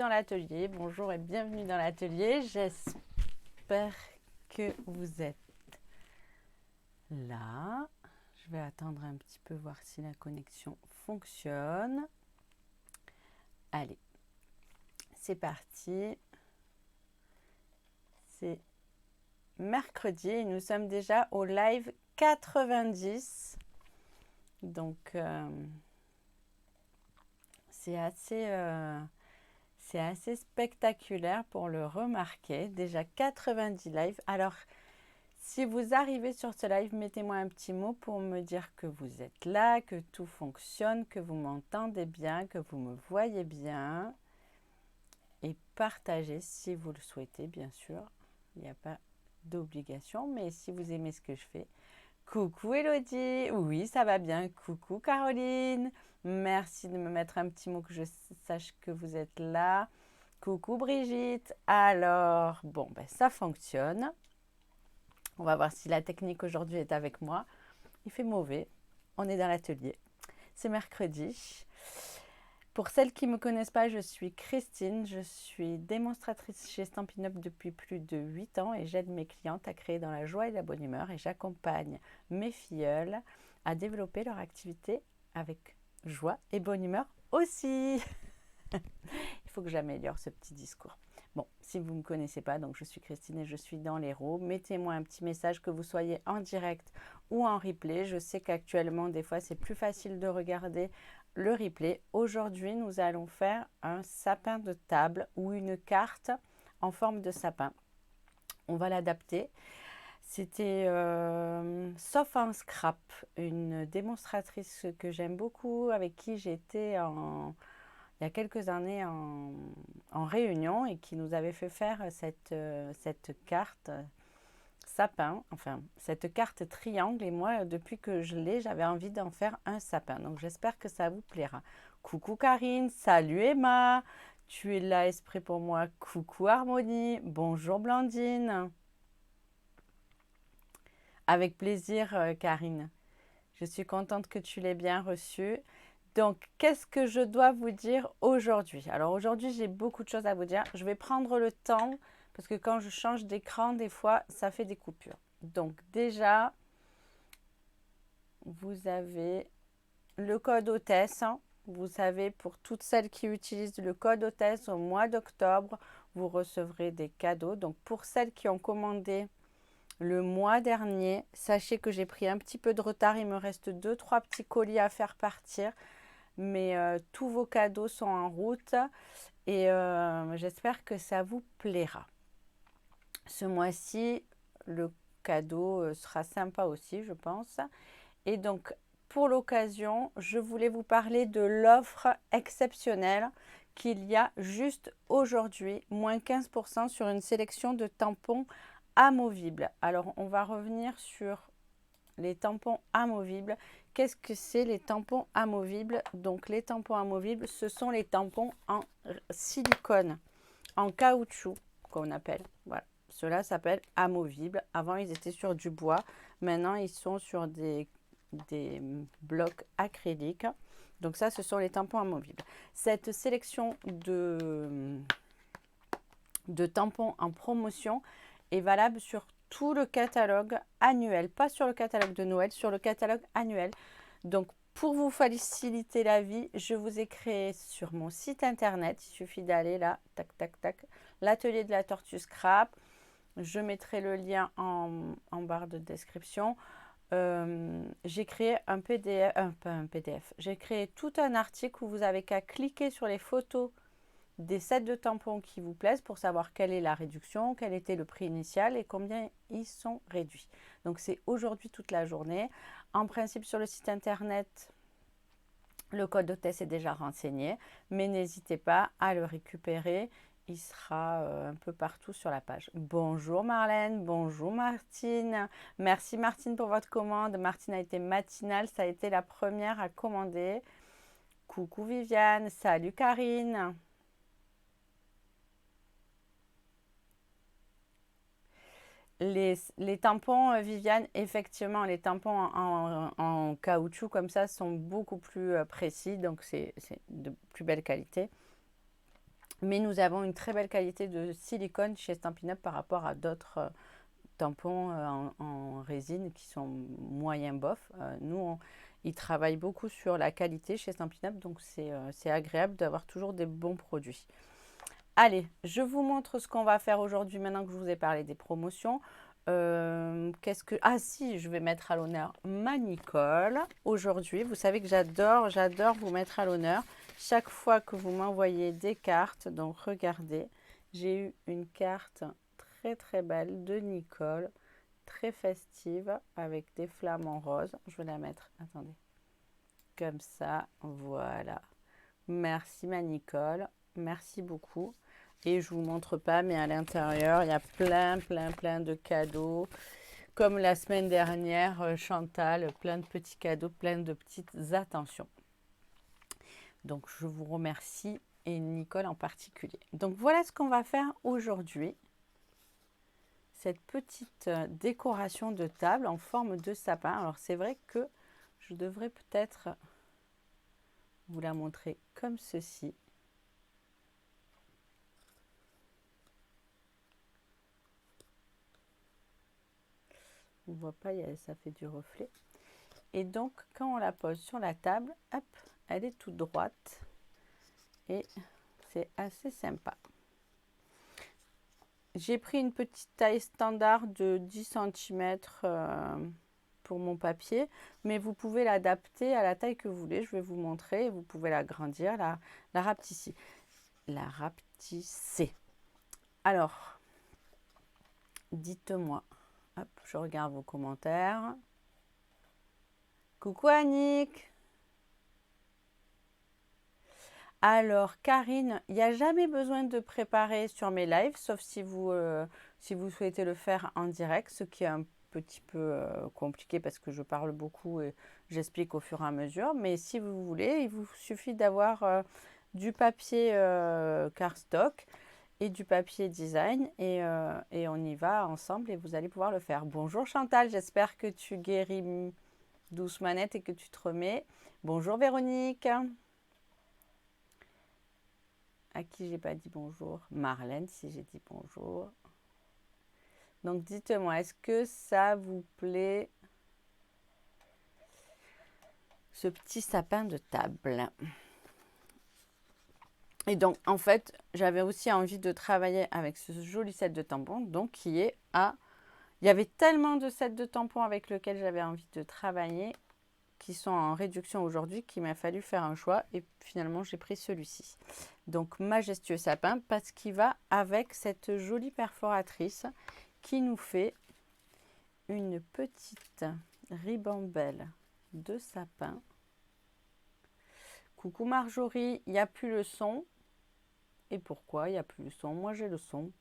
Dans l'atelier, bonjour et bienvenue dans l'atelier. J'espère que vous êtes là. Je vais attendre un petit peu, voir si la connexion fonctionne. Allez, c'est parti. C'est mercredi et nous sommes déjà au live 90. Donc, c'est assez spectaculaire pour le remarquer. Déjà 90 lives. Alors, si vous arrivez sur ce live, mettez-moi un petit mot pour me dire que vous êtes là, que tout fonctionne, que vous m'entendez bien, que vous me voyez bien. Et partagez si vous le souhaitez, bien sûr. Il n'y a pas d'obligation, mais si vous aimez ce que je fais. Coucou Elodie, oui ça va bien. Coucou Caroline, merci de me mettre un petit mot que je sache que vous êtes là. Coucou Brigitte, alors bon ben ça fonctionne. On va voir si la technique aujourd'hui est avec moi. Il fait mauvais, on est dans l'atelier. C'est mercredi. Pour celles qui ne me connaissent pas, je suis Christine, je suis démonstratrice chez Stampin' Up depuis plus de 8 ans et j'aide mes clientes à créer dans la joie et la bonne humeur et j'accompagne mes filleules à développer leur activité avec joie et bonne humeur aussi. Il faut que j'améliore ce petit discours. Bon, si vous ne me connaissez pas, donc je suis Christine et je suis dans l'Hérault. Mettez-moi un petit message que vous soyez en direct ou en replay. Je sais qu'actuellement, des fois, c'est plus facile de regarder le replay. Aujourd'hui, nous allons faire un sapin de table ou une carte en forme de sapin. On va l'adapter. C'était Sauf en Scrap, une démonstratrice que j'aime beaucoup, avec qui j'étais il y a quelques années en réunion et qui nous avait fait faire cette carte sapin, enfin cette carte triangle. Et moi, depuis que je l'ai, j'avais envie d'en faire un sapin. Donc j'espère que ça vous plaira. Coucou Karine, salut Emma, tu es là exprès pour moi. Coucou Harmonie, bonjour Blandine. Avec plaisir Karine. Je suis contente que tu l'aies bien reçu. Donc, qu'est-ce que je dois vous dire aujourd'hui? Alors, aujourd'hui, j'ai beaucoup de choses à vous dire. Je vais prendre le temps parce que quand je change d'écran, des fois, ça fait des coupures. Donc, déjà, vous avez le code hôtesse. Vous savez, pour toutes celles qui utilisent le code hôtesse au mois d'octobre, vous recevrez des cadeaux. Donc, pour celles qui ont commandé le mois dernier, sachez que j'ai pris un petit peu de retard. Il me reste 2-3 petits colis à faire partir. Mais tous vos cadeaux sont en route et j'espère que ça vous plaira. Ce mois-ci, le cadeau sera sympa aussi, je pense. Et donc, pour l'occasion, je voulais vous parler de l'offre exceptionnelle qu'il y a juste aujourd'hui, moins 15% sur une sélection de tampons amovibles. Alors, on va revenir sur les tampons amovibles. Qu'est-ce que c'est les tampons amovibles? Donc les tampons amovibles, ce sont les tampons en silicone, en caoutchouc qu'on appelle. Voilà, cela s'appelle amovible. Avant, ils étaient sur du bois. Maintenant, ils sont sur des blocs acryliques. Donc ça, ce sont les tampons amovibles. Cette sélection de tampons en promotion est valable sur tout le catalogue annuel, pas sur le catalogue de Noël, sur le catalogue annuel. Donc, pour vous faciliter la vie, je vous ai créé sur mon site internet, il suffit d'aller là, tac, tac, tac, l'atelier de la tortue scrap. Je mettrai le lien en barre de description. J'ai créé un PDF, pas un PDF, j'ai créé tout un article où vous avez qu'à cliquer sur les photos des sets de tampons qui vous plaisent pour savoir quelle est la réduction, quel était le prix initial et combien ils sont réduits. Donc c'est aujourd'hui toute la journée. En principe sur le site internet, le code d'hôtesse est déjà renseigné, mais n'hésitez pas à le récupérer. Il sera un peu partout sur la page. Bonjour Marlène, bonjour Martine. Merci Martine pour votre commande. Martine a été matinale, ça a été la première à commander. Coucou Viviane, salut Karine. Les tampons, Viviane, effectivement, les tampons en caoutchouc comme ça sont beaucoup plus précis, donc c'est de plus belle qualité. Mais nous avons une très belle qualité de silicone chez Stampin' Up par rapport à d'autres tampons en résine qui sont moyen bof. Nous, ils travaillent beaucoup sur la qualité chez Stampin' Up, donc c'est agréable d'avoir toujours des bons produits. Allez, je vous montre ce qu'on va faire aujourd'hui maintenant que je vous ai parlé des promotions. Ah si, je vais mettre à l'honneur ma Nicole aujourd'hui. Vous savez que j'adore vous mettre à l'honneur chaque fois que vous m'envoyez des cartes. Donc regardez, j'ai eu une carte très très belle de Nicole, très festive avec des flammes en rose. Je vais la mettre, attendez, comme ça, voilà. Merci ma Nicole, merci beaucoup. Et je vous montre pas, mais à l'intérieur, il y a plein de cadeaux. Comme la semaine dernière, Chantal, plein de petits cadeaux, plein de petites attentions. Donc, je vous remercie et Nicole en particulier. Donc, voilà ce qu'on va faire aujourd'hui. Cette petite décoration de table en forme de sapin. Alors, c'est vrai que je devrais peut-être vous la montrer comme ceci. On ne voit pas, ça fait du reflet. Et donc, quand on la pose sur la table, hop, elle est toute droite. Et c'est assez sympa. J'ai pris une petite taille standard de 10 cm pour mon papier. Mais vous pouvez l'adapter à la taille que vous voulez. Je vais vous montrer. Vous pouvez l'agrandir, la rapetisser. La rapetisser. Alors, dites-moi. Hop, je regarde vos commentaires. Coucou Annick. Alors Karine, il n'y a jamais besoin de préparer sur mes lives, sauf si vous souhaitez le faire en direct, ce qui est un petit peu compliqué parce que je parle beaucoup et j'explique au fur et à mesure. Mais si vous voulez, il vous suffit d'avoir du papier cardstock et du papier design et on y va ensemble et vous allez pouvoir le faire. Bonjour Chantal, j'espère que tu guéris doucement net et que tu te remets. Bonjour Véronique. À qui j'ai pas dit bonjour? Marlène, si j'ai dit bonjour. Donc dites-moi, est-ce que ça vous plaît, ce petit sapin de table? Et donc en fait, j'avais aussi envie de travailler avec ce joli set de tampons, donc qui est à... Il y avait tellement de sets de tampons avec lesquels j'avais envie de travailler, qui sont en réduction aujourd'hui, qu'il m'a fallu faire un choix et finalement j'ai pris celui-ci. Donc majestueux sapin parce qu'il va avec cette jolie perforatrice qui nous fait une petite ribambelle de sapin. Coucou Marjorie, il n'y a plus le son. Et pourquoi il n'y a plus le son? Moi j'ai le son.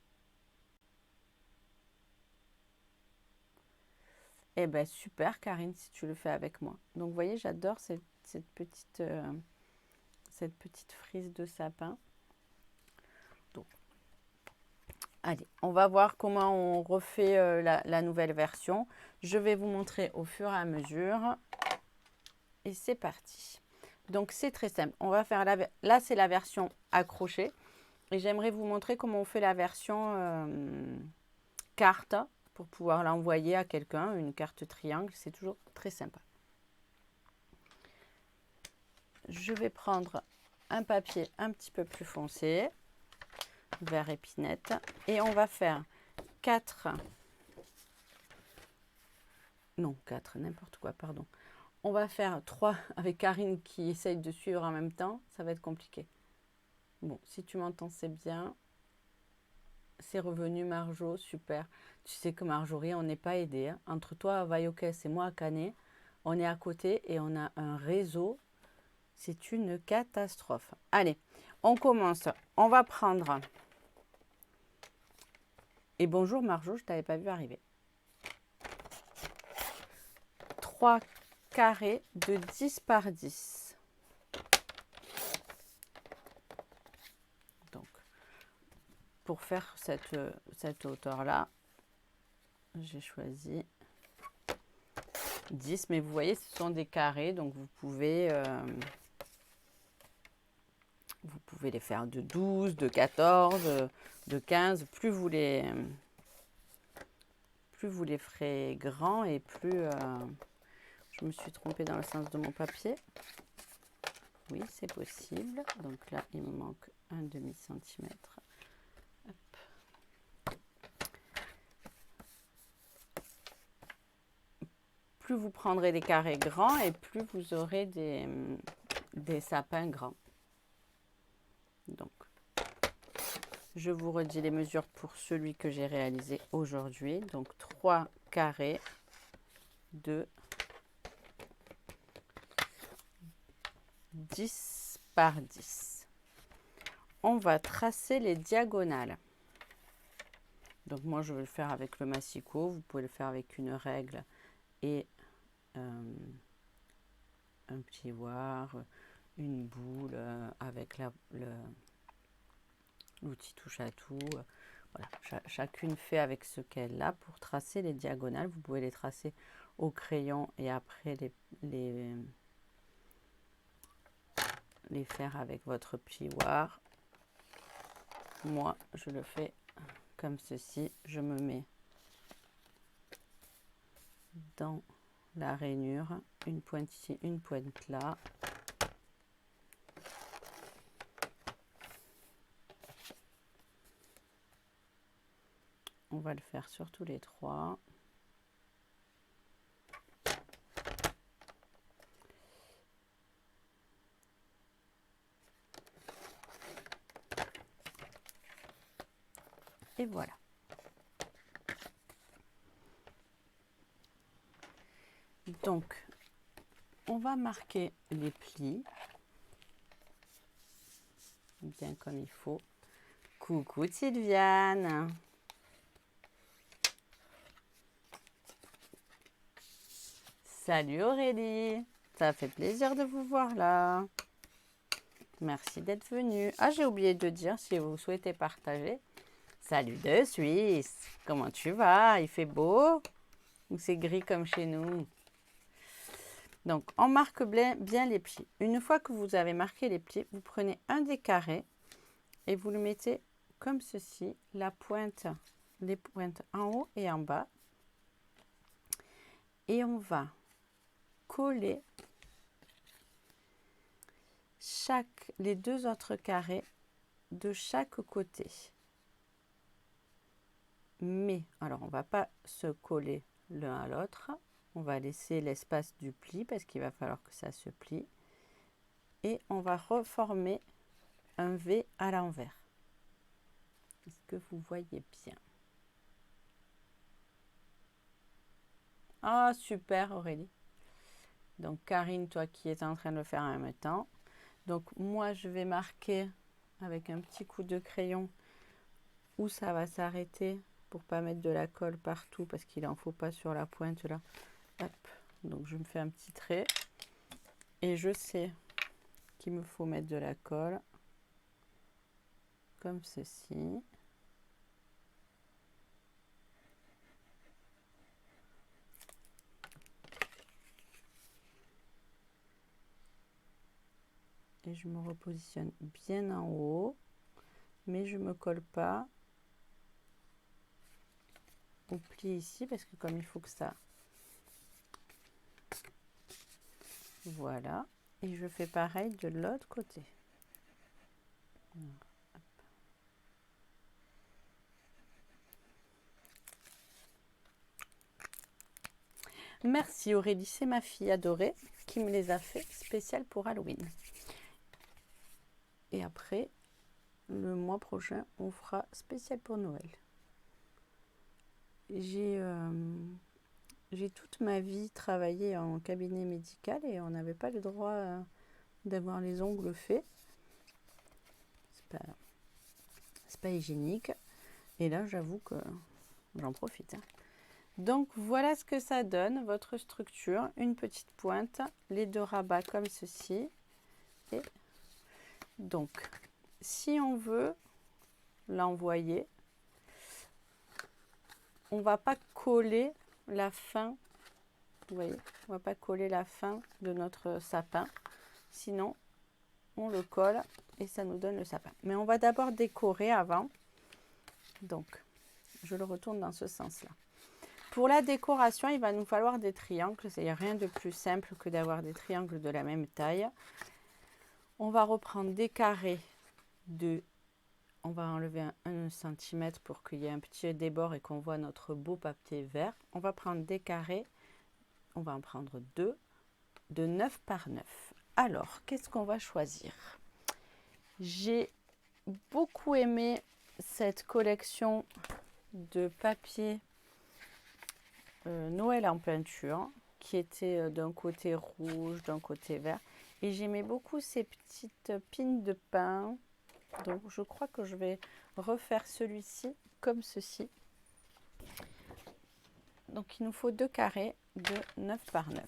Eh bien super Karine si tu le fais avec moi. Donc vous voyez j'adore cette petite frise de sapin. Donc, allez, on va voir comment on refait la nouvelle version. Je vais vous montrer au fur et à mesure. Et c'est parti. Donc c'est très simple. On va faire là c'est la version accrochée. Et j'aimerais vous montrer comment on fait la version carte pour pouvoir l'envoyer à quelqu'un, une carte triangle. C'est toujours très sympa. Je vais prendre un papier un petit peu plus foncé, vert épinette, et on va faire 4, n'importe quoi, pardon. On va faire 3 avec Karine qui essaye de suivre en même temps, ça va être compliqué. Bon, si tu m'entends, c'est bien. C'est revenu Marjo, super. Tu sais que Marjorie, on n'est pas aidé. Hein. Entre toi à Vaillocès et moi à Canet, on est à côté et on a un réseau. C'est une catastrophe. Allez, on commence. On va prendre... Et bonjour Marjo, je ne t'avais pas vu arriver. 3 carrés de 10 par 10. Donc, pour faire cette hauteur-là, j'ai choisi 10. Mais vous voyez, ce sont des carrés, donc vous pouvez pouvez les faire de 12, de 14, de 15. Plus vous les ferez grands et plus... je me suis trompée dans le sens de mon papier. Oui, c'est possible. Donc là, il me manque un demi-centimètre. Plus vous prendrez des carrés grands et plus vous aurez des sapins grands. Donc, je vous redis les mesures pour celui que j'ai réalisé aujourd'hui. Donc, 3 carrés de 10 par 10. On va tracer les diagonales. Donc, moi, je vais le faire avec le massicot. Vous pouvez le faire avec une règle et un plioir, une boule avec l'outil touche à tout. Voilà, chacune fait avec ce qu'elle a pour tracer les diagonales. Vous pouvez les tracer au crayon et après les faire avec votre plioir. Moi, je le fais comme ceci. Je me mets dans la rainure, une pointe ici, une pointe là. On va le faire sur tous les 3. Et voilà. Donc, on va marquer les plis bien comme il faut. Coucou Sylviane. Salut Aurélie. Ça fait plaisir de vous voir là. Merci d'être venue. Ah, j'ai oublié de dire si vous souhaitez partager. Salut de Suisse. Comment tu vas? Il fait beau? Ou c'est gris comme chez nous? Donc, on marque bien les plis. Une fois que vous avez marqué les plis, vous prenez un des carrés et vous le mettez comme ceci, les pointes en haut et en bas. Et on va coller les 2 autres carrés de chaque côté. Mais, alors on ne va pas se coller l'un à l'autre. On va laisser l'espace du pli parce qu'il va falloir que ça se plie. Et on va reformer un V à l'envers. Est-ce que vous voyez bien? Ah, super Aurélie. Donc Karine, toi qui es en train de le faire en même temps. Donc moi, je vais marquer avec un petit coup de crayon où ça va s'arrêter pour pas mettre de la colle partout parce qu'il n'en faut pas sur la pointe là. Hop. Donc je me fais un petit trait et je sais qu'il me faut mettre de la colle comme ceci. Et je me repositionne bien en haut, mais je ne me colle pas au pli ici parce que comme il faut que ça... Voilà. Et je fais pareil de l'autre côté. Merci Aurélie, c'est ma fille adorée qui me les a fait spéciales pour Halloween. Et après, le mois prochain, on fera spécial pour Noël. J'ai toute ma vie travaillé en cabinet médical et on n'avait pas le droit d'avoir les ongles faits. C'est pas hygiénique. Et là, j'avoue que j'en profite. Donc, voilà ce que ça donne, votre structure. Une petite pointe, les 2 rabats comme ceci. Et donc, si on veut l'envoyer, on va pas coller la fin, vous voyez, on va pas coller la fin de notre sapin, sinon on le colle et ça nous donne le sapin. Mais on va d'abord décorer avant. Donc, je le retourne dans ce sens-là. Pour la décoration, il va nous falloir des triangles. Il n'y a rien de plus simple que d'avoir des triangles de la même taille. On va reprendre des carrés de... On va enlever 1 cm pour qu'il y ait un petit débord et qu'on voit notre beau papier vert. On va prendre des carrés. On va en prendre 2 de 9 par 9. Alors, qu'est-ce qu'on va choisir? J'ai beaucoup aimé cette collection de papier Noël en peinture qui était d'un côté rouge, d'un côté vert. Et j'aimais beaucoup ces petites pines de pain. Donc, je crois que je vais refaire celui-ci comme ceci. Donc, il nous faut 2 carrés de 9 par 9.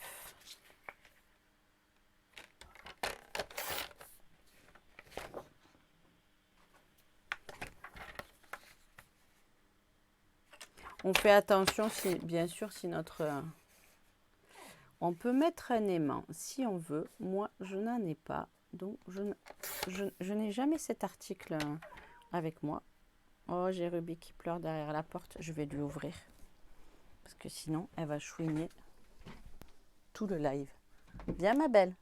On fait attention, si, bien sûr, si notre... on peut mettre un aimant si on veut. Moi, je n'en ai pas. Donc, je n'ai jamais cet article avec moi. Oh, j'ai Ruby qui pleure derrière la porte. Je vais lui ouvrir. Parce que sinon, elle va chouiner tout le live. Viens, ma belle.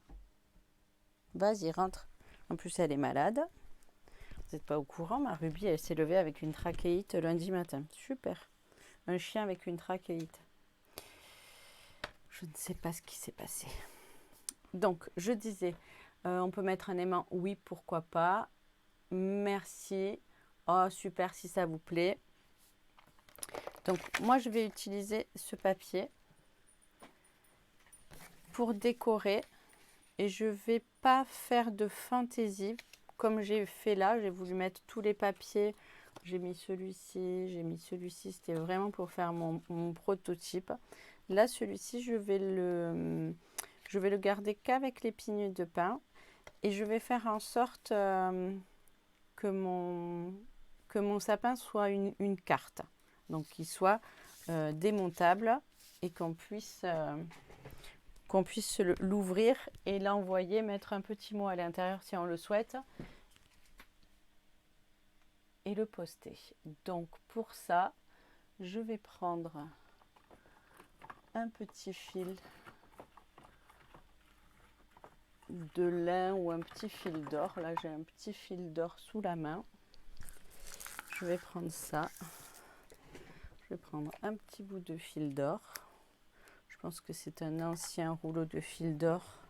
Vas-y, rentre. En plus, elle est malade. Vous n'êtes pas au courant, ma Ruby, elle s'est levée avec une trachéite lundi matin. Super. Un chien avec une trachéite. Je ne sais pas ce qui s'est passé. Donc, je disais, on peut mettre un aimant. Oui, pourquoi pas. Merci. Oh, super, si ça vous plaît. Donc, moi, je vais utiliser ce papier pour décorer. Et je ne vais pas faire de fantaisie comme j'ai fait là. J'ai voulu mettre tous les papiers. J'ai mis celui-ci, j'ai mis celui-ci. C'était vraiment pour faire mon prototype. Là, celui-ci, je vais le garder qu'avec les pignes de pain. Et je vais faire en sorte que mon sapin soit une carte. Donc, qu'il soit démontable et qu'on puisse l'ouvrir et l'envoyer, mettre un petit mot à l'intérieur si on le souhaite. Et le poster. Donc pour ça, je vais prendre un petit fil de lin ou un petit fil d'or. Là, j'ai un petit fil d'or sous la main. Je vais prendre ça. Je vais prendre un petit bout de fil d'or. Je pense que c'est un ancien rouleau de fil d'or.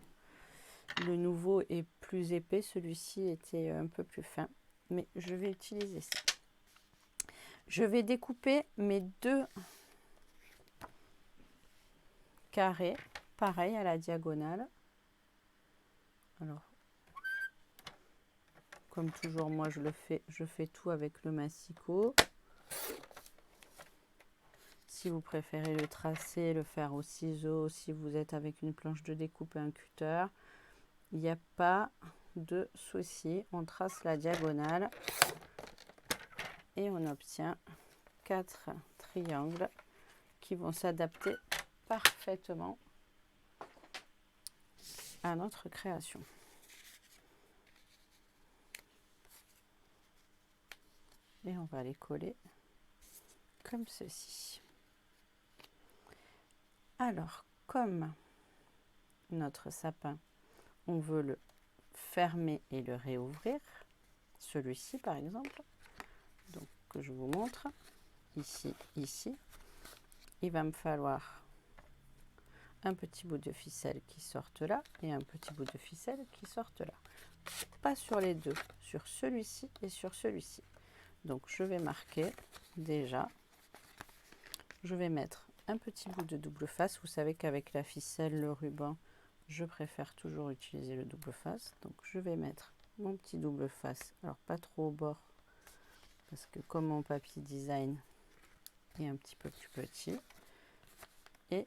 Le nouveau est plus épais. Celui-ci était un peu plus fin. Mais je vais utiliser ça. Je vais découper mes 2 carrés, pareil à la diagonale. Alors, comme toujours, moi je fais tout avec le massicot. Si vous préférez le tracer, le faire au ciseau, si vous êtes avec une planche de découpe et un cutter, il n'y a pas de souci. On trace la diagonale et on obtient 4 triangles qui vont s'adapter parfaitement à notre création. Et on va les coller comme ceci. Alors, comme notre sapin, on veut le fermer et le réouvrir, celui-ci par exemple, donc que je vous montre, ici, ici, il va me falloir un petit bout de ficelle qui sorte là et un petit bout de ficelle qui sorte là. Pas sur les deux, sur celui-ci et sur celui-ci. Donc je vais marquer déjà, je vais mettre un petit bout de double face. Vous savez qu'avec la ficelle, le ruban, je préfère toujours utiliser le double face. Donc je vais mettre mon petit double face, alors pas trop au bord, parce que comme mon papier design est un petit peu plus petit. Et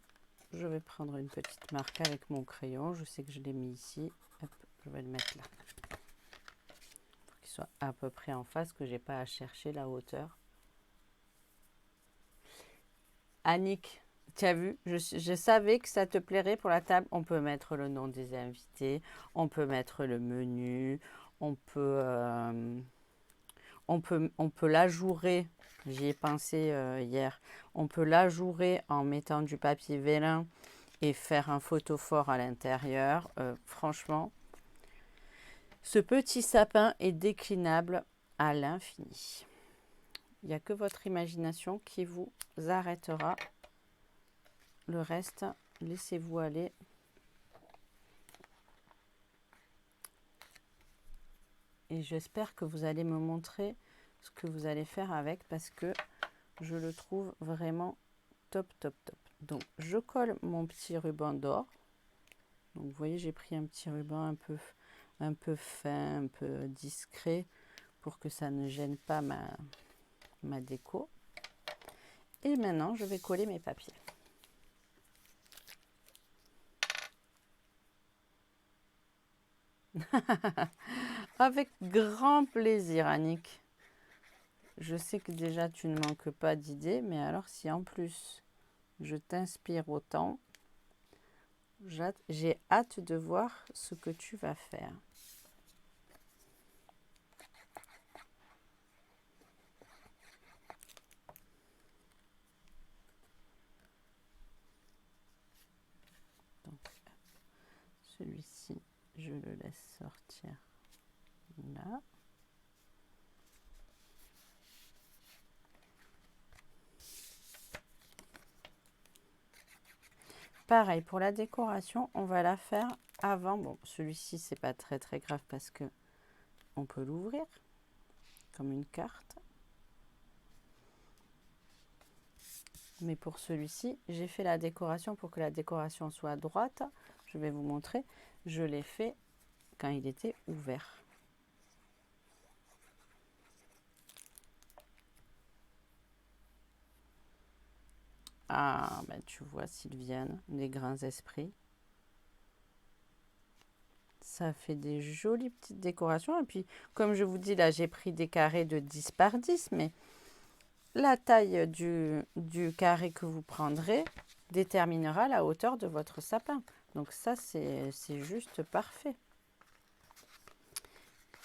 je vais prendre une petite marque avec mon crayon. Je sais que je l'ai mis ici. Hop, je vais le mettre là. Pour qu'il soit à peu près en face, que j'ai pas à chercher la hauteur. Annick, tu as vu, je savais que ça te plairait pour la table. On peut mettre le nom des invités, on peut mettre le menu, on peut l'ajourer. J'y ai pensé hier. On peut l'ajourer en mettant du papier vélin et faire un photophore à l'intérieur. Franchement, ce petit sapin est déclinable à l'infini. Il n'y a que votre imagination qui vous arrêtera. Le reste, laissez-vous aller. Et j'espère que vous allez me montrer ce que vous allez faire avec, parce que je le trouve vraiment top, top, top. Donc, je colle mon petit ruban d'or. Donc, vous voyez, j'ai pris un petit ruban un peu fin, un peu discret, pour que ça ne gêne pas ma déco. Et maintenant, je vais coller mes papiers. Avec grand plaisir, Annick. Je sais que déjà, tu ne manques pas d'idées, mais alors si en plus, je t'inspire autant, j'ai hâte de voir ce que tu vas faire. Donc, celui-ci, je le laisse sortir là. Pareil, pour la décoration, on va la faire avant. Bon, celui-ci, c'est pas très grave parce que on peut l'ouvrir comme une carte. Mais pour celui-ci, j'ai fait la décoration pour que la décoration soit droite. Je vais vous montrer. Je l'ai fait quand il était ouvert. Ah, ben tu vois, Sylviane, des grands esprits. Ça fait des jolies petites décorations. Et puis, comme je vous dis, là, j'ai pris des carrés de 10 par 10, mais la taille du carré que vous prendrez déterminera la hauteur de votre sapin. Donc ça, c'est juste parfait.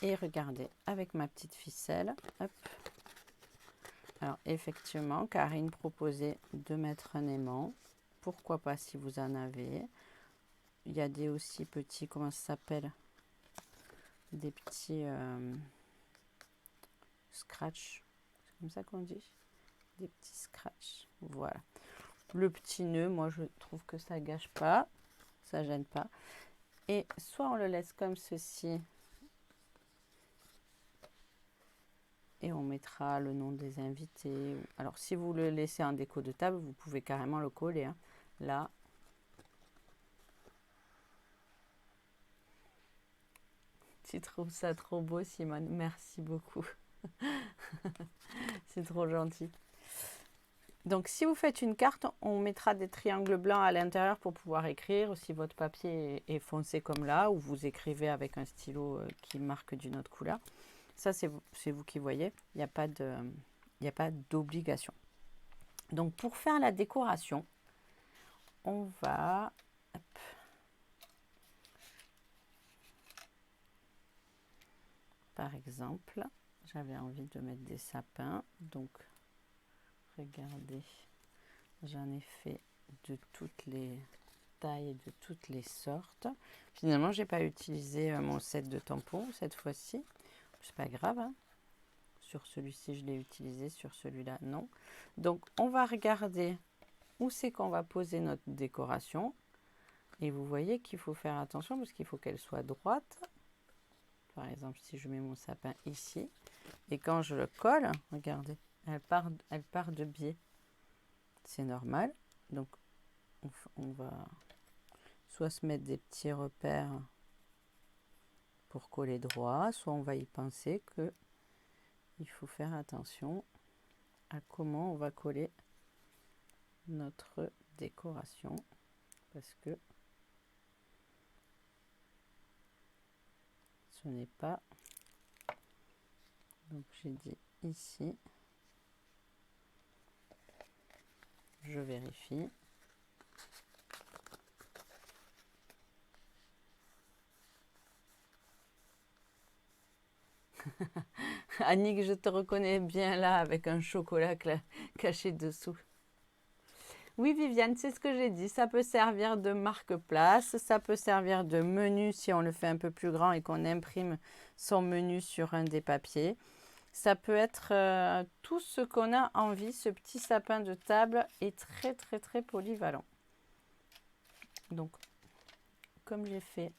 Et regardez, avec ma petite ficelle, hop. Alors effectivement, Karine proposait de mettre un aimant. Pourquoi pas si vous en avez. Il y a des aussi petits, comment ça s'appelle? Des petits scratch. C'est comme ça qu'on dit? Des petits scratch. Voilà. Le petit nœud, moi je trouve que ça gâche pas. Ça gêne pas. Et soit on le laisse comme ceci. Et on mettra le nom des invités. Alors, si vous le laissez en déco de table, vous pouvez carrément le coller. Hein. Là. Tu trouves ça trop beau, Simone. Merci beaucoup. C'est trop gentil. Donc, si vous faites une carte, on mettra des triangles blancs à l'intérieur pour pouvoir écrire. Si votre papier est foncé comme là, ou vous écrivez avec un stylo qui marque d'une autre couleur. Ça, c'est vous qui voyez. Il n'y a pas d'obligation. Donc, pour faire la décoration, on va... Hop. Par exemple, j'avais envie de mettre des sapins. Donc, regardez, j'en ai fait de toutes les tailles, de toutes les sortes. Finalement, j'ai pas utilisé mon set de tampons cette fois-ci. C'est pas grave. Hein. Sur celui-ci, je l'ai utilisé. Sur celui-là, non. Donc, on va regarder où c'est qu'on va poser notre décoration. Et vous voyez qu'il faut faire attention parce qu'il faut qu'elle soit droite. Par exemple, si je mets mon sapin ici. Et quand je le colle, regardez, elle part de biais. C'est normal. Donc, on va soit se mettre des petits repères pour coller droit, soit on va y penser que il faut faire attention à comment on va coller notre décoration. Parce que ce n'est pas... Donc, j'ai dit ici. Je vérifie. Annick, je te reconnais bien là avec un chocolat caché dessous. Oui, Viviane, c'est ce que j'ai dit. Ça peut servir de marque-place, ça peut servir de menu si on le fait un peu plus grand et qu'on imprime son menu sur un des papiers. Ça peut être tout ce qu'on a envie. Ce petit sapin de table est très, très, très polyvalent. Donc, comme j'ai fait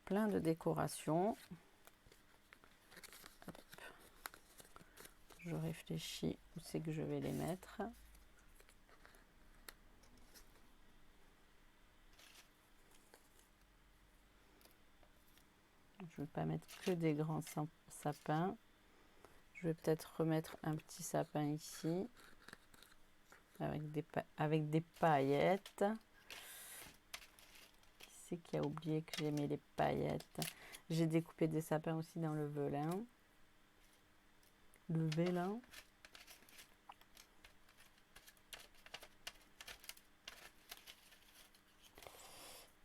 plein de décorations, je réfléchis où c'est que je vais les mettre. Je ne vais pas mettre que des grands sapins. Je vais peut-être remettre un petit sapin ici avec des paillettes. Qui c'est qui a oublié que j'aimais les paillettes? J'ai découpé des sapins aussi dans le vélin. Le vélin.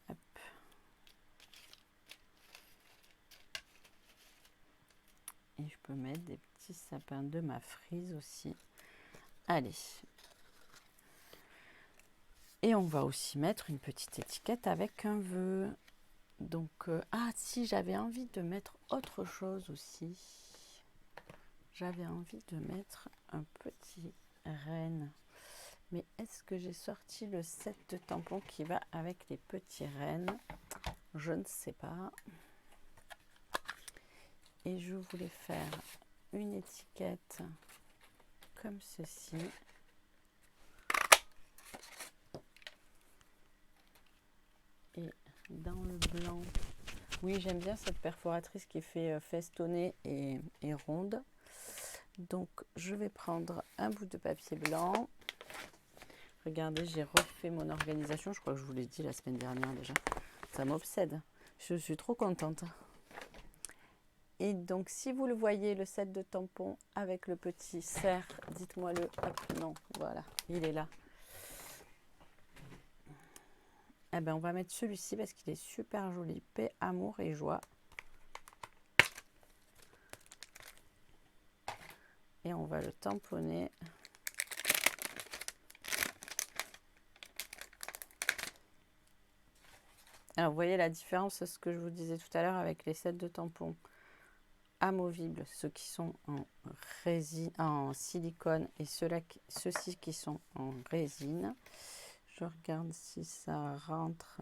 Hop. Et je peux mettre des petits sapins de ma frise aussi. Allez. Et on va aussi mettre une petite étiquette avec un vœu. Donc, ah si, j'avais envie de mettre autre chose aussi. J'avais envie de mettre un petit renne. Mais est-ce que j'ai sorti le set de tampons qui va avec les petits rennes? Je ne sais pas. Et je voulais faire une étiquette comme ceci. Et dans le blanc, oui, j'aime bien cette perforatrice qui fait festonnée et ronde. Donc, je vais prendre un bout de papier blanc. Regardez, j'ai refait mon organisation. Je crois que je vous l'ai dit la semaine dernière déjà. Ça m'obsède. Je suis trop contente. Et donc, si vous le voyez, le set de tampons avec le petit cerf, dites-moi le. Hop, non, voilà, il est là. Eh bien, on va mettre celui-ci parce qu'il est super joli. Paix, amour et joie. Et on va le tamponner. Alors, vous voyez la différence, ce que je vous disais tout à l'heure avec les sets de tampons amovibles, ceux qui sont en résine, en silicone et ceux-ci qui sont en résine. Je regarde si ça rentre.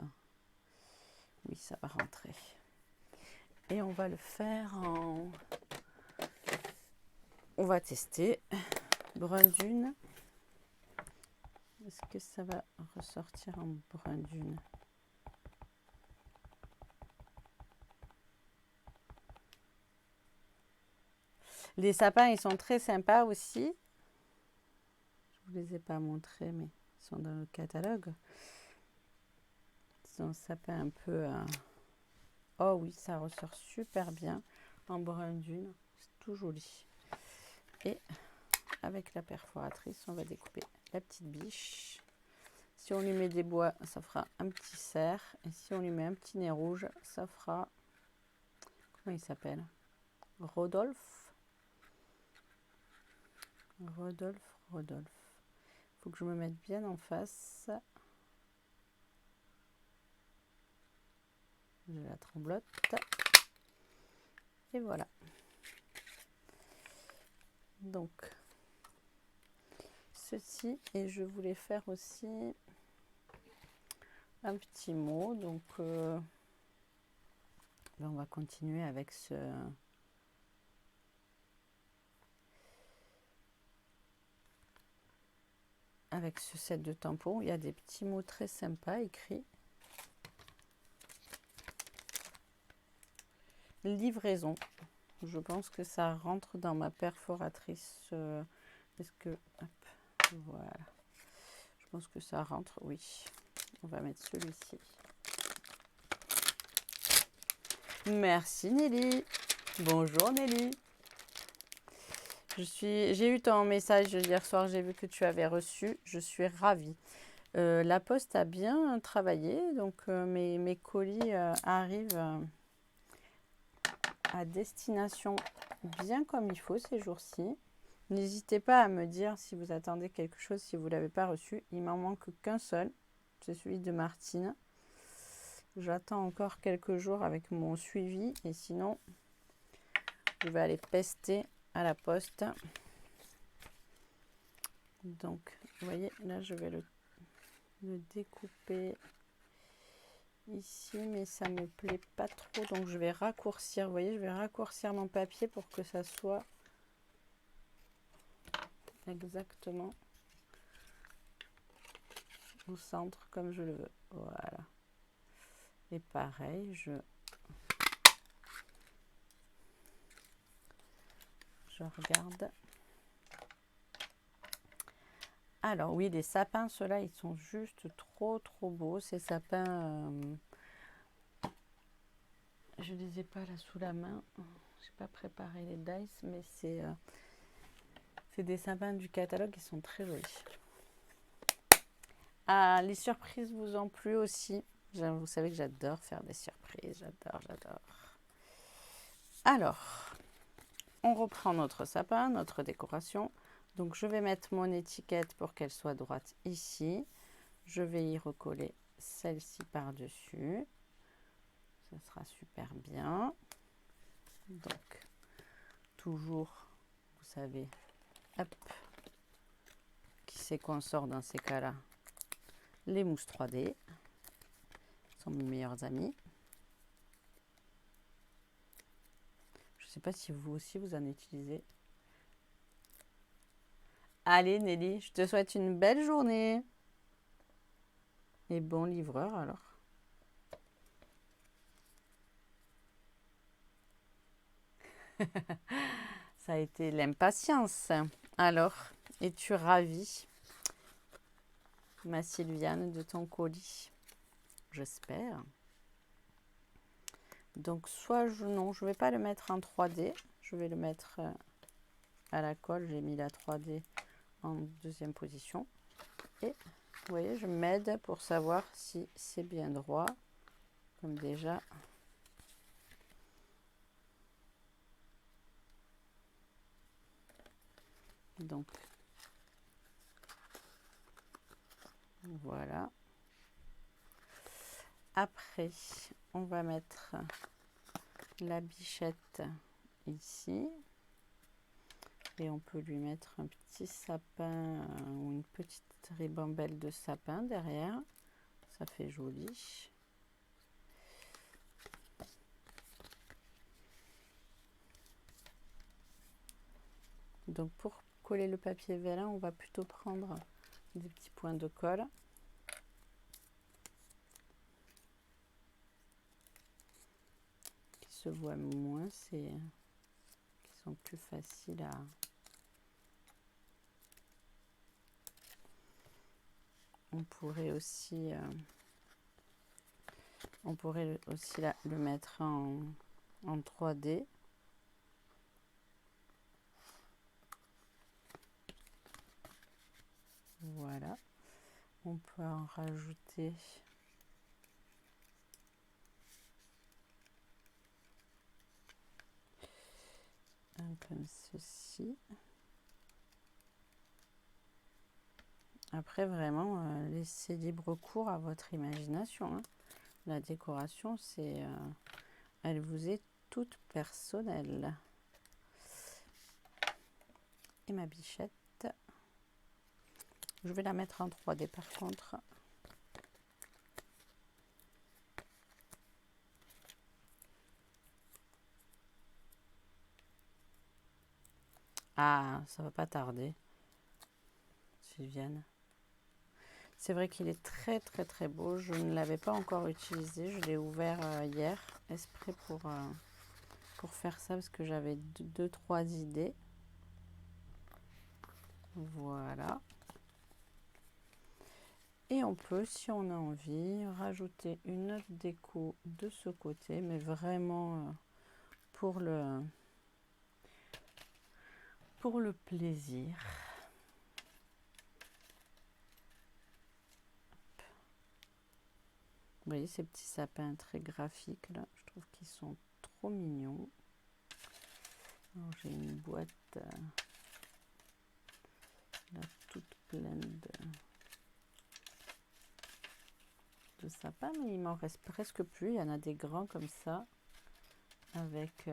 Oui, ça va rentrer. Et on va le faire en... On va tester. Brun dune. Est-ce que ça va ressortir en brun dune? Les sapins, ils sont très sympas aussi. Je ne vous les ai pas montrés, mais ils sont dans le catalogue. C'est un sapin un peu... Oh oui, ça ressort super bien en brun dune. C'est tout joli. Et avec la perforatrice, on va découper la petite biche. Si on lui met des bois, ça fera un petit cerf. Et si on lui met un petit nez rouge, ça fera... Comment il s'appelle? Rodolphe. Rodolphe. Il faut que je me mette bien en face. J'ai la tremblote. Et voilà. Donc, ceci. Et je voulais faire aussi un petit mot. Donc, là, on va continuer avec ce... Avec ce set de tampons, il y a des petits mots très sympas écrits. Livraison. Je pense que ça rentre dans ma perforatrice. Est-ce que... Hop, voilà. Je pense que ça rentre, oui. On va mettre celui-ci. Merci Nelly. Bonjour Nelly. J'ai eu ton message hier soir, j'ai vu que tu avais reçu. Je suis ravie. La poste a bien travaillé, donc mes colis arrivent à destination bien comme il faut ces jours-ci. N'hésitez pas à me dire si vous attendez quelque chose, si vous ne l'avez pas reçu. Il m'en manque qu'un seul, c'est celui de Martine. J'attends encore quelques jours avec mon suivi et sinon, je vais aller pester à la poste. Donc, vous voyez, là, je vais le découper ici, mais ça me plaît pas trop. Donc, je vais raccourcir, vous voyez, je vais raccourcir mon papier pour que ça soit exactement au centre comme je le veux. Voilà. Et pareil, je regarde. Alors oui, les sapins, ceux-là, ils sont juste trop beaux. Ces sapins, je les ai pas là sous la main. J'ai pas préparé les dice, mais c'est des sapins du catalogue, ils sont très jolis. Ah, les surprises vous ont plu aussi. Vous savez que j'adore faire des surprises, j'adore. Alors, on reprend notre sapin, notre décoration. Donc, je vais mettre mon étiquette pour qu'elle soit droite ici. Je vais y recoller celle-ci par-dessus. Ça sera super bien. Donc, toujours, vous savez, hop, qui c'est qu'on sort dans ces cas-là? Les mousses 3D sont mes meilleurs amis. Je ne sais pas si vous aussi, vous en utilisez. Allez Nelly, je te souhaite une belle journée. Et bon livreur alors. Ça a été l'impatience. Alors, es-tu ravie, ma Sylviane, de ton colis? J'espère. Donc, soit non, je ne vais pas le mettre en 3D. Je vais le mettre à la colle. J'ai mis la 3D en deuxième position. Et vous voyez, je m'aide pour savoir si c'est bien droit. Comme déjà. Donc, voilà. Après, on va mettre la bichette ici. Et on peut lui mettre un petit sapin ou une petite ribambelle de sapin derrière. Ça fait joli. Donc pour coller le papier vélin, on va plutôt prendre des petits points de colle. Qui se voient moins, qui sont plus faciles à... On pourrait aussi le mettre en 3D. Voilà. On peut en rajouter un comme ceci. Après, vraiment, laissez libre cours à votre imagination. Hein. La décoration, elle vous est toute personnelle. Et ma bichette, je vais la mettre en 3D par contre. Ah, ça va pas tarder, Sylviane. C'est vrai qu'il est très beau. Je ne l'avais pas encore utilisé. Je l'ai ouvert hier, exprès pour faire ça parce que j'avais 2-3 idées. Voilà. Et on peut, si on a envie, rajouter une autre déco de ce côté, mais vraiment pour le plaisir. Vous voyez ces petits sapins très graphiques là, je trouve qu'ils sont trop mignons. J'ai une boîte là, toute pleine de sapins, mais il m'en reste presque plus. Il y en a des grands comme ça, avec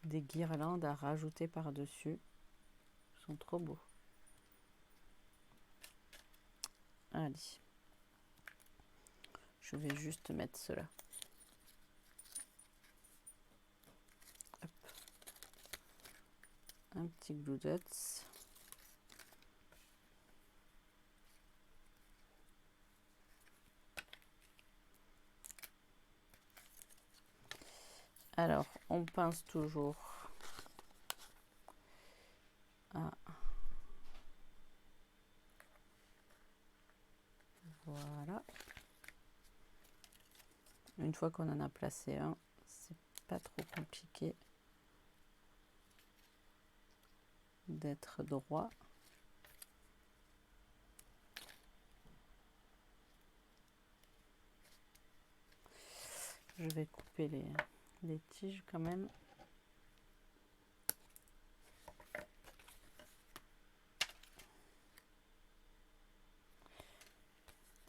des guirlandes à rajouter par-dessus. Ils sont trop beaux. Allez. Je vais juste mettre cela. Hop. Un petit glue dots. Alors, on pince toujours à... Voilà. Une fois qu'on en a placé un, c'est pas trop compliqué d'être droit. Je vais couper les tiges quand même.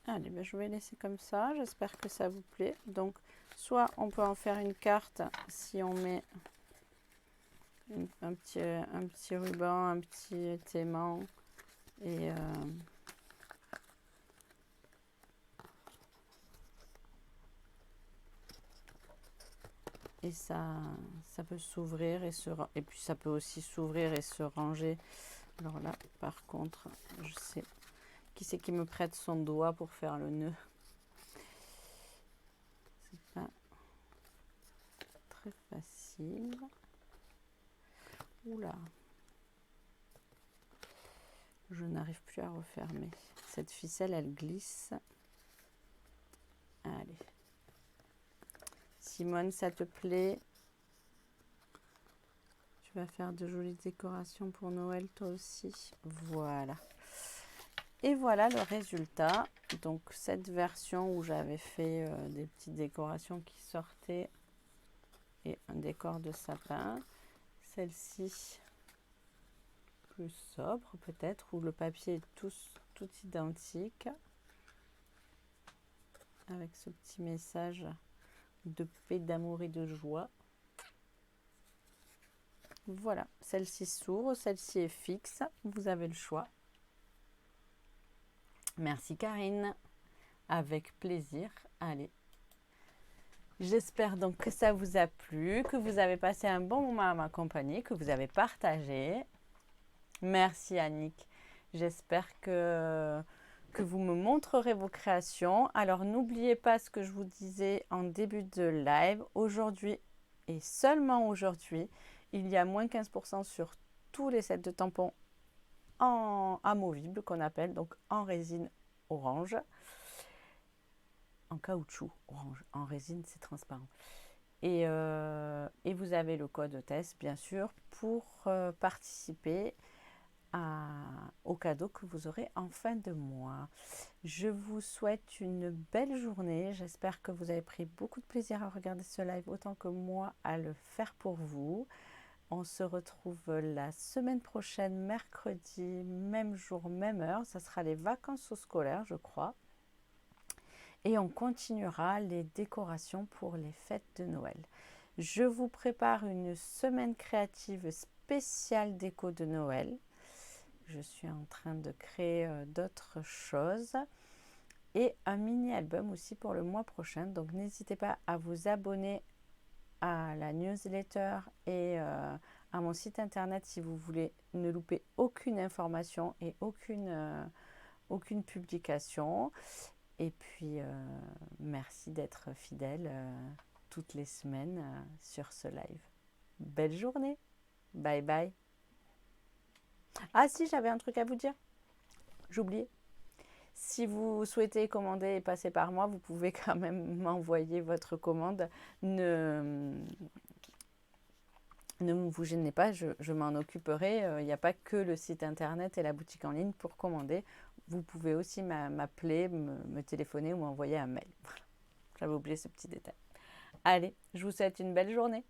Allez, ben je vais laisser comme ça. J'espère que ça vous plaît. Donc, soit on peut en faire une carte si on met un petit ruban, un petit aimant et ça peut s'ouvrir et puis ça peut aussi s'ouvrir et se ranger. Alors là, par contre, je sais qui c'est qui me prête son doigt pour faire le nœud. C'est pas très facile. Oula, je n'arrive plus à refermer. Cette ficelle, elle glisse. Allez. Simone, ça te plaît? Tu vas faire de jolies décorations pour Noël, toi aussi. Voilà. Et voilà le résultat. Donc, cette version où j'avais fait des petites décorations qui sortaient et un décor de sapin. Celle-ci, plus sobre peut-être, où le papier est tout identique. Avec ce petit message de paix, d'amour et de joie. Voilà, celle-ci s'ouvre, celle-ci est fixe, vous avez le choix. Merci Karine, avec plaisir. Allez, j'espère donc que ça vous a plu, que vous avez passé un bon moment à ma compagnie, que vous avez partagé. Merci Annick, j'espère que vous me montrerez vos créations. Alors n'oubliez pas ce que je vous disais en début de live. Aujourd'hui et seulement aujourd'hui, il y a moins 15% sur tous les sets de tampons amovibles qu'on appelle, donc en résine orange. En caoutchouc orange, en résine c'est transparent. Et vous avez le code test bien sûr pour participer au cadeau que vous aurez en fin de mois. Je vous souhaite une belle journée. J'espère que vous avez pris beaucoup de plaisir à regarder ce live autant que moi à le faire pour vous. On se retrouve la semaine prochaine, mercredi, même jour, même heure. Ça sera les vacances scolaires, je crois. Et on continuera les décorations pour les fêtes de Noël. Je vous prépare une semaine créative spéciale déco de Noël. Je suis en train de créer d'autres choses et un mini album aussi pour le mois prochain. Donc n'hésitez pas à vous abonner à la newsletter et à mon site internet si vous voulez ne louper aucune information et aucune publication. Et puis merci d'être fidèle toutes les semaines sur ce live. Belle journée. Bye bye. Ah si, j'avais un truc à vous dire. J'oubliais. Si vous souhaitez commander et passer par moi, vous pouvez quand même m'envoyer votre commande. Ne vous gênez pas, je m'en occuperai. Il n'y a pas que le site internet et la boutique en ligne pour commander. Vous pouvez aussi m'appeler, me téléphoner ou m'envoyer un mail. J'avais oublié ce petit détail. Allez, je vous souhaite une belle journée.